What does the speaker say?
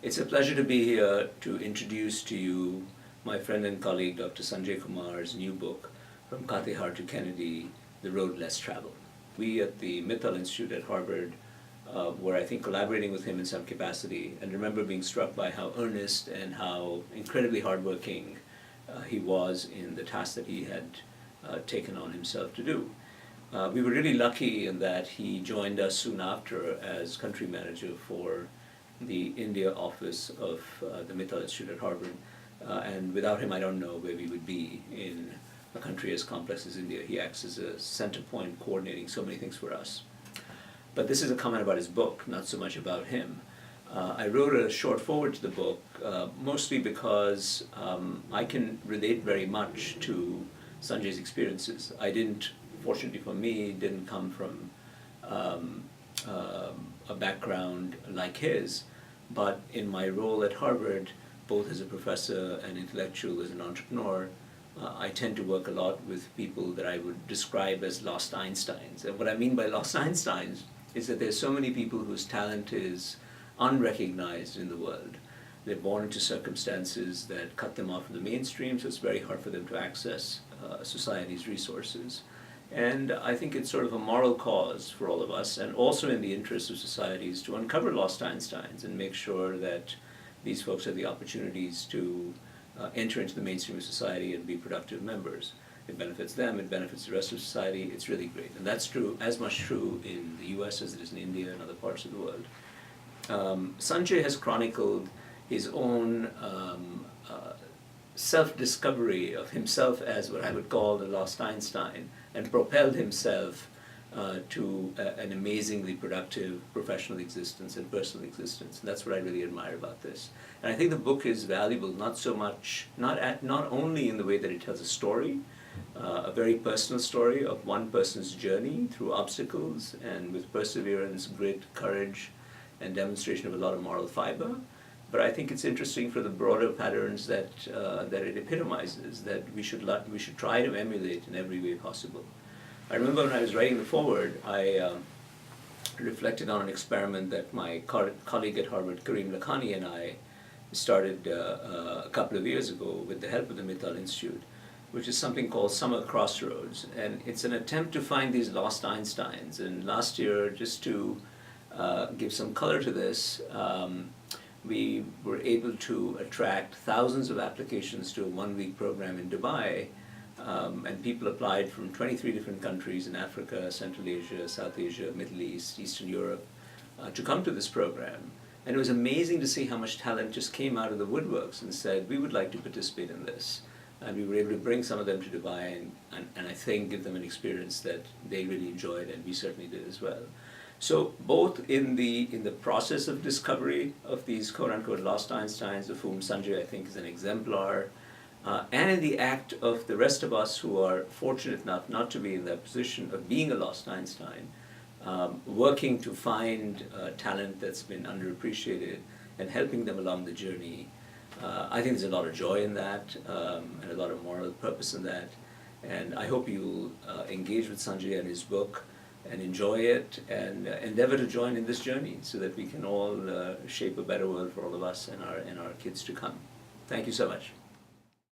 It's a pleasure to be here to introduce to you my friend and colleague Dr. Sanjay Kumar's new book, From Katihar to Kennedy, The Road Less Traveled. We at the Mittal Institute at Harvard were, I think, collaborating with him in some capacity, and remember being struck by how earnest and how incredibly hardworking he was in the task that he had taken on himself to do. We were really lucky in that he joined us soon after as country manager for the India office of the Mittal Institute at Harvard. And without him, I don't know where we would be in a country as complex as India. He acts as a center point coordinating so many things for us. But this is a comment about his book, not so much about him. I wrote a short foreword to the book, mostly because I can relate very much to Sanjay's experiences. I didn't, fortunately for me, didn't come from a background like his, but in my role at Harvard, both as a professor and intellectual, as an entrepreneur, I tend to work a lot with people that I would describe as lost Einsteins. And what I mean by lost Einsteins is that there's so many people whose talent is unrecognized in the world. They're born into circumstances that cut them off from the mainstream, so it's very hard for them to access society's resources. And I think it's sort of a moral cause for all of us, and also in the interest of societies, to uncover lost Einsteins and make sure that these folks have the opportunities to enter into the mainstream of society and be productive members. It benefits them, it benefits the rest of society. It's really great. And that's true, as much true in the US as it is in India and other parts of the world. Sanjay has chronicled his own self-discovery of himself as what I would call the lost Einstein, and propelled himself to an amazingly productive professional existence and personal existence. And that's what I really admire about this. And I think the book is valuable not so much, not only in the way that it tells a story, a very personal story of one person's journey through obstacles and with perseverance, grit, courage, and demonstration of a lot of moral fiber, but I think it's interesting for the broader patterns that it epitomizes, that we should try to emulate in every way possible. I remember when I was writing the foreword, I reflected on an experiment that my colleague at Harvard, Karim Lakhani, and I started a couple of years ago with the help of the Mittal Institute, which is something called Summer Crossroads. And it's an attempt to find these lost Einsteins. And last year, just to give some color to this, we were able to attract thousands of applications to a one-week program in Dubai, and people applied from 23 different countries in Africa, Central Asia, South Asia, Middle East, Eastern Europe, to come to this program. And it was amazing to see how much talent just came out of the woodworks and said, we would like to participate in this. And we were able to bring some of them to Dubai and I think give them an experience that they really enjoyed, and we certainly did as well. So both in the process of discovery of these quote-unquote lost Einsteins, of whom Sanjay I think is an exemplar, and in the act of the rest of us who are fortunate enough not to be in that position of being a lost Einstein, working to find talent that's been underappreciated and helping them along the journey. I think there's a lot of joy in that, and a lot of moral purpose in that. And I hope you'll engage with Sanjay and his book and enjoy it and endeavor to join in this journey so that we can all shape a better world for all of us and our kids to come. Thank you so much.